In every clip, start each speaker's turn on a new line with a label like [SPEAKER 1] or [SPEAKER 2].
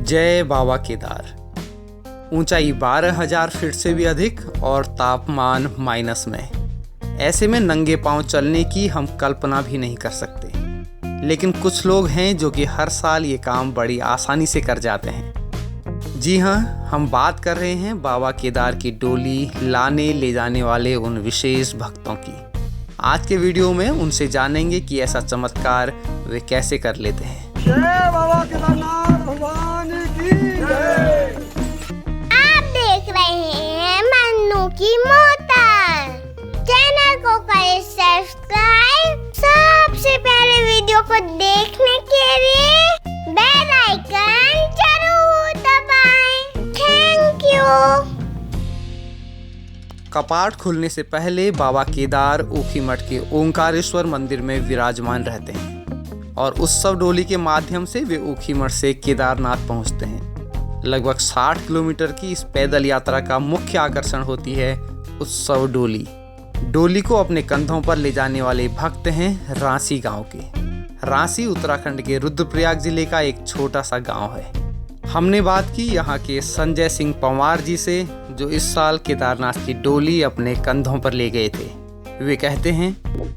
[SPEAKER 1] जय बाबा केदार। ऊंचाई 12,000 फीट से भी अधिक और तापमान माइनस में। ऐसे में नंगे पांव चलने की हम कल्पना भी नहीं कर सकते, लेकिन कुछ लोग हैं जो कि हर साल ये काम बड़ी आसानी से कर जाते हैं। जी हाँ, हम बात कर रहे हैं बाबा केदार की डोली लाने ले जाने वाले उन विशेष भक्तों की। आज के वीडियो में उनसे जानेंगे कि ऐसा चमत्कार वे कैसे कर लेते हैं।
[SPEAKER 2] जय बाबा केदारनाथ भगवान की जय।
[SPEAKER 3] आप देख रहे हैं मन्नू की मोटर। चैनल को करें सब्सक्राइब। सबसे पहले वीडियो को देखने के लिए बेल आइकन जरूर दबाएं। Thank you.
[SPEAKER 1] कपाट खुलने से पहले बाबा केदार ऊखीमठ के ओंकारेश्वर मंदिर में विराजमान रहते हैं और उत्सव डोली के माध्यम से वे ऊखीमठ से केदारनाथ पहुंचते हैं। लगभग 60 किलोमीटर की इस पैदल यात्रा का मुख्य आकर्षण होती है उत्सव डोली। डोली को अपने कंधों पर ले जाने वाले भक्त हैं रांसी गांव के। रांसी उत्तराखंड के रुद्रप्रयाग जिले का एक छोटा सा गांव है। हमने बात की यहाँ के संजय सिंह पंवार जी से, जो इस साल केदारनाथ की डोली अपने कंधों पर ले गए थे। वे कहते हैं,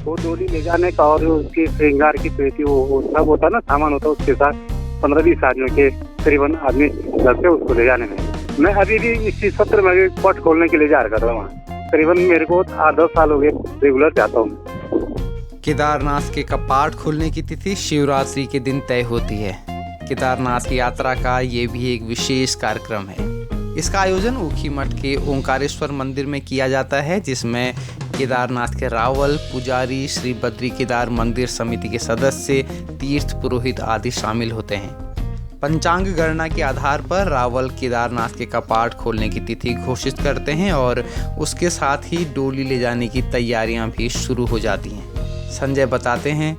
[SPEAKER 4] वो डोली ले जाने का और उसकी श्रृंगार की पेटी वो सब होता ना, सामान होता, उसके साथ 15-20 आदमी के करीबन आदमी लगते उसको ले जाने में। मैं अभी भी इसी सत्र में पट खोलने के लिए जा रहा था वहाँ। करीबन मेरे को 8-10 साल हो गए रेगुलर जाता हूँ।
[SPEAKER 1] केदारनाथ के कपाट खुलने की तिथि शिवरात्रि के दिन तय होती है। केदारनाथ की यात्रा का ये भी एक विशेष कार्यक्रम है। इसका आयोजन ऊखीमठ के ओंकारेश्वर मंदिर में किया जाता है, जिसमें केदारनाथ के रावल, पुजारी, श्री बद्री केदार मंदिर समिति के सदस्य, तीर्थ पुरोहित आदि शामिल होते हैं। पंचांग गणना के आधार पर रावल केदारनाथ के कपाट खोलने की तिथि घोषित करते हैं और उसके साथ ही डोली ले जाने की तैयारियां भी शुरू हो जाती हैं। संजय बताते हैं,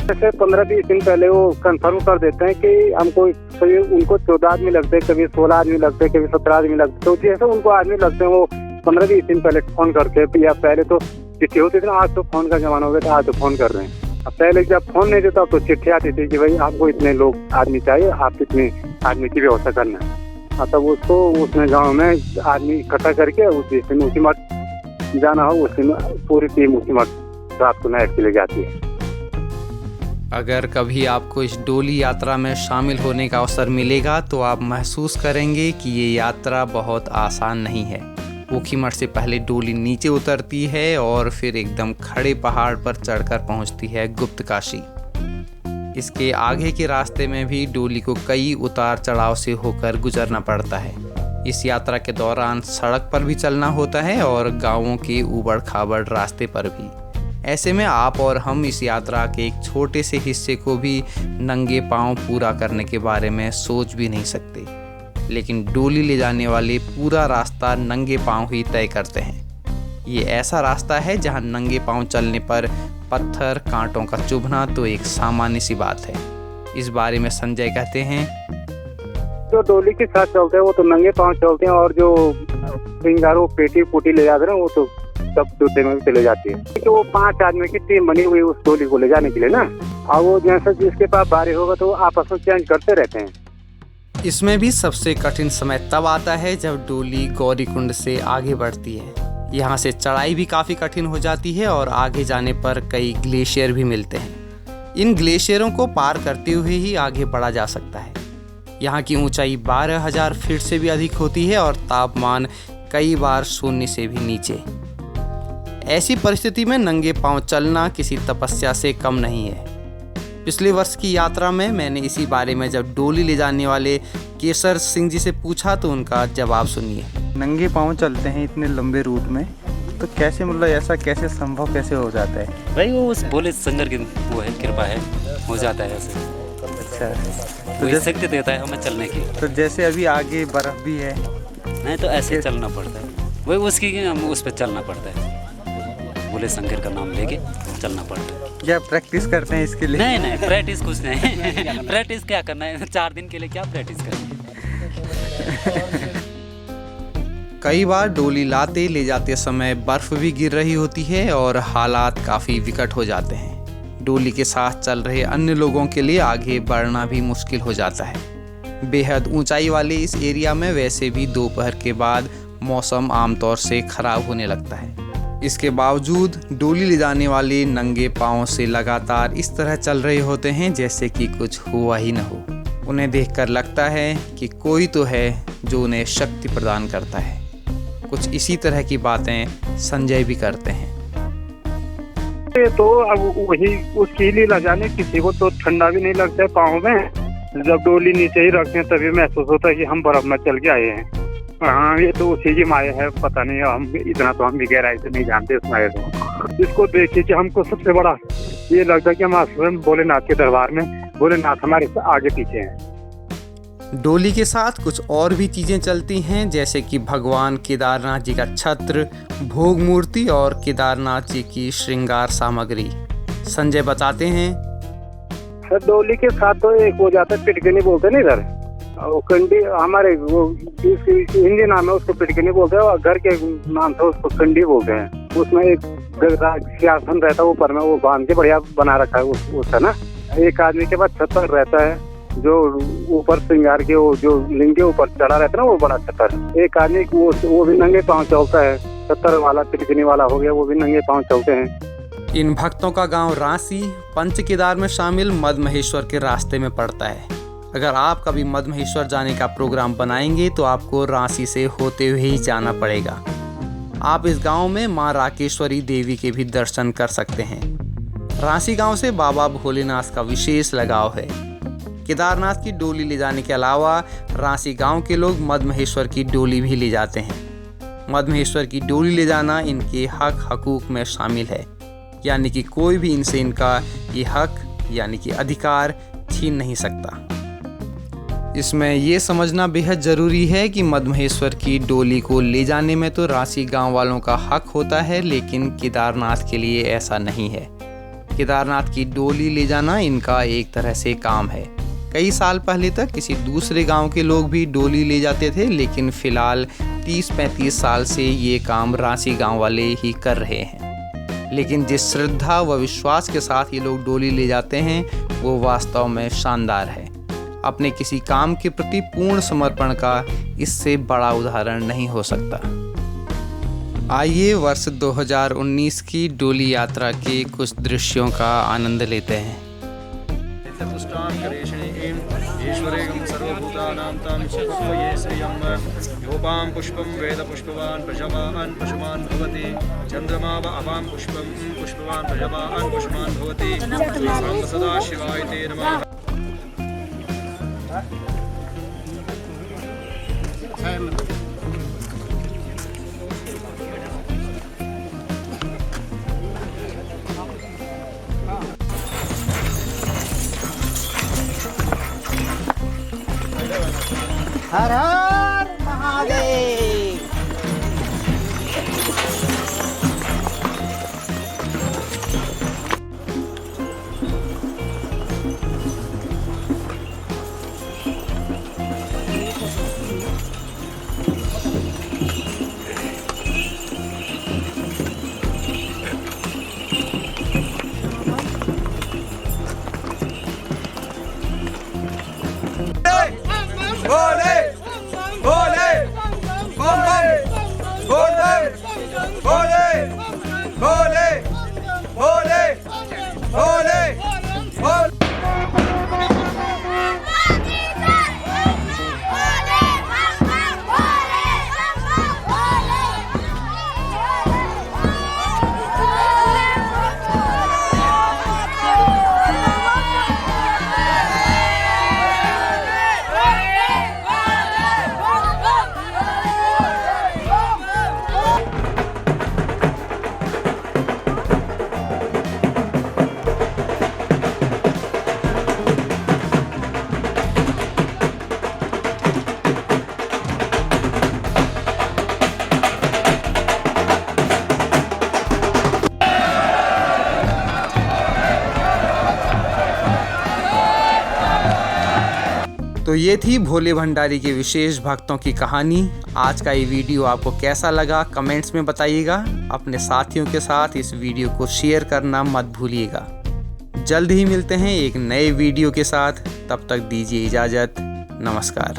[SPEAKER 4] जैसे 15-20 दिन पहले वो कंफर्म कर देते हैं कि हमको कभी उनको 14 आदमी लगते हैं, कभी 16 आदमी लगते हैं, कभी 17 आदमी लगते हैं। तो जैसे उनको आदमी लगते हैं वो 15-20 दिन पहले फोन करके, या पहले तो चिट्ठी होती थी ना, आज तो फोन का जमाना हो गया, तो आज तो फोन कर रहे हैं। अब पहले जब फोन नहीं देता तो चिट्ठी आती थी कि भाई आपको इतने लोग आदमी चाहिए, आप इतने आदमी की व्यवस्था करना है। तब उसको उसमें गाँव में आदमी इकट्ठा करके उस दिन ऊखीमठ जाना हो, उस दिन पूरी टीम ऊखीमठ रात को नाइट के लिए जाती है।
[SPEAKER 1] अगर कभी आपको इस डोली यात्रा में शामिल होने का अवसर मिलेगा तो आप महसूस करेंगे कि ये यात्रा बहुत आसान नहीं है। ऊखीमठ से पहले डोली नीचे उतरती है और फिर एकदम खड़े पहाड़ पर चढ़कर पहुंचती है गुप्त काशी। इसके आगे के रास्ते में भी डोली को कई उतार चढ़ाव से होकर गुजरना पड़ता है। इस यात्रा के दौरान सड़क पर भी चलना होता है और गाँवों के ऊबड़ खाबड़ रास्ते पर भी। ऐसे में आप और हम इस यात्रा के एक छोटे से हिस्से को भी नंगे पांव पूरा करने के बारे में सोच भी नहीं सकते, लेकिन डोली ले जाने वाले पूरा रास्ता नंगे पांव ही तय करते हैं। ये ऐसा रास्ता है जहां नंगे पांव चलने पर पत्थर कांटों का चुभना तो एक सामान्य सी बात है। इस बारे में संजय कहते हैं,
[SPEAKER 4] जो डोली के साथ चलते हैं वो तो नंगे पांव चलते हैं, और जो श्रृंगार वो पेटी पुटी ले जाते हैं वो तो सब जूते में चले जाती है। तो वो 5 आदमी की टीम बनी हुई उस डोली को ले जाने के लिए ना, और वो जैसे जिसके पास बारी होगा तो आपस में चेंज करते रहते हैं।
[SPEAKER 1] इसमें भी सबसे कठिन समय तब आता है जब डोली गौरीकुंड से आगे बढ़ती है। यहाँ से चढ़ाई भी काफ़ी कठिन हो जाती है और आगे जाने पर कई ग्लेशियर भी मिलते हैं। इन ग्लेशियरों को पार करते हुए ही आगे बढ़ा जा सकता है। यहाँ की ऊंचाई 12,000 फीट से भी अधिक होती है और तापमान कई बार शून्य से भी नीचे। ऐसी परिस्थिति में नंगे पांव चलना किसी तपस्या से कम नहीं है। पिछले वर्ष की यात्रा में मैंने इसी बारे में जब डोली ले जाने वाले केसर सिंह जी से पूछा तो उनका जवाब सुनिए।
[SPEAKER 5] नंगे पांव चलते हैं इतने लंबे रूट में, तो कैसे, मतलब ऐसा कैसे संभव कैसे हो जाता है?
[SPEAKER 6] भाई वो उस भोले शंकर की वो है, कृपा है, हो जाता है ऐसे।
[SPEAKER 5] अच्छा,
[SPEAKER 6] तो जैसे शक्ति देता है हमें चलने की।
[SPEAKER 5] तो जैसे अभी आगे बर्फ भी है,
[SPEAKER 6] नहीं तो ऐसे चलना पड़ता है, वही उसकी हम उस पर चलना पड़ता है। भोले शंकर का नाम लेके चलना पड़ता है।
[SPEAKER 5] क्या प्रैक्टिस करते हैं इसके लिए?
[SPEAKER 6] नहीं प्रैक्टिस कुछ नहीं। प्रैक्टिस क्या करना है, 4 दिन के लिए क्या प्रैक्टिस करनी।
[SPEAKER 1] कई बार डोली लाते ले जाते समय बर्फ भी गिर रही होती है और हालात काफ़ी विकट हो जाते हैं। डोली के साथ चल रहे अन्य लोगों के लिए आगे बढ़ना भी मुश्किल हो जाता है। बेहद ऊंचाई वाले इस एरिया में वैसे भी दोपहर के बाद मौसम आमतौर से ख़राब होने लगता है। इसके बावजूद डोली ले जाने वाले नंगे पाँव से लगातार इस तरह चल रहे होते हैं जैसे कि कुछ हुआ ही न हो। उन्हें देखकर लगता है कि कोई तो है जो उन्हें शक्ति प्रदान करता है। कुछ इसी तरह की बातें संजय भी करते हैं।
[SPEAKER 4] तो अब वही उसके लिए ले जाने, किसी को तो ठंडा भी नहीं लगता है पाँव में। जब डोली नीचे ही रखते हैं तभी महसूस होता है कि हम बर्फ में चल के आए हैं। हाँ, ये तो उसी की माया है, पता नहीं, हम इतना तो हम भी गहराई से नहीं जानते उस माया को। इसको देखिए कि हमको सबसे बड़ा ये लगता है कि हम स्वयं भोलेनाथ के दरबार में, भोलेनाथ हमारे आगे पीछे हैं।
[SPEAKER 1] डोली के साथ कुछ और भी चीज़ें चलती हैं जैसे कि भगवान केदारनाथ जी का छत्र, भोग मूर्ति और केदारनाथ जी की श्रृंगार सामग्री। संजय बताते हैं,
[SPEAKER 4] सर डोली के साथ तो एक हो जाता है पिटकनी बोलते हैं ना इधर, वो कंडी हमारे वो हिंदी नाम है उसको पिटकनी बोलते हैं और घर के नाम से उसको कंडी बोलते हैं। उसमें एक सिंहासन रहता है ऊपर में, वो बांध के बढ़िया बना रखा है उसका ना। एक आदमी के पास छतर रहता है जो ऊपर श्रृंगार के वो जो लिंग के ऊपर चढ़ा रहता है ना, वो बड़ा छतर। एक आदमी वो भी नंगे पाँव चलता है, छतर वाला पिटकनी वाला हो गया, वो भी नंगे पाँव चलते हैं।
[SPEAKER 1] इन भक्तों का गांव रांसी पंच केदार में शामिल मद्महेश्वर के रास्ते में पड़ता है। अगर आप कभी मद्महेश्वर जाने का प्रोग्राम बनाएंगे तो आपको रांसी से होते हुए ही जाना पड़ेगा। आप इस गांव में मां राकेश्वरी देवी के भी दर्शन कर सकते हैं। रांसी गांव से बाबा भोलेनाथ का विशेष लगाव है। केदारनाथ की डोली ले जाने के अलावा रांसी गांव के लोग मद्महेश्वर की डोली भी ले जाते हैं। मद्महेश्वर की डोली ले जाना इनके हक हकूक में शामिल है, यानी कि कोई भी इनसे इनका ये हक यानी कि अधिकार छीन नहीं सकता। इसमें ये समझना बेहद ज़रूरी है कि मद्महेश्वर की डोली को ले जाने में तो रांसी गांव वालों का हक होता है, लेकिन केदारनाथ के लिए ऐसा नहीं है। केदारनाथ की डोली ले जाना इनका एक तरह से काम है। कई साल पहले तक किसी दूसरे गांव के लोग भी डोली ले जाते थे, लेकिन फ़िलहाल 30-35 साल से ये काम रांसी गांव वाले ही कर रहे हैं। लेकिन जिस श्रद्धा व विश्वास के साथ ये लोग डोली ले जाते हैं वो वास्तव में शानदार है। अपने किसी काम के प्रति पूर्ण समर्पण का इससे बड़ा उदाहरण नहीं हो सकता। आइए वर्ष 2019 की डोली यात्रा के कुछ दृश्यों का आनंद लेते हैं।
[SPEAKER 7] योपां पुष्पं वेद पुष्पवान् प्रजवान् पशुमान् भवति चन्द्रमा व अपां पुष्पं पुष्पवान् प्रजवान् पशुमान् भवति साम्ब सदा शिवाय ते नमः।
[SPEAKER 2] हर हर महादेव।
[SPEAKER 8] भोले भोले बम बम भोले भोले भोले भोले भोले भोले।
[SPEAKER 1] तो ये थी भोले भंडारी के विशेष भक्तों की कहानी। आज का ये वीडियो आपको कैसा लगा कमेंट्स में बताइएगा। अपने साथियों के साथ इस वीडियो को शेयर करना मत भूलिएगा। जल्द ही मिलते हैं एक नए वीडियो के साथ, तब तक दीजिए इजाज़त। नमस्कार।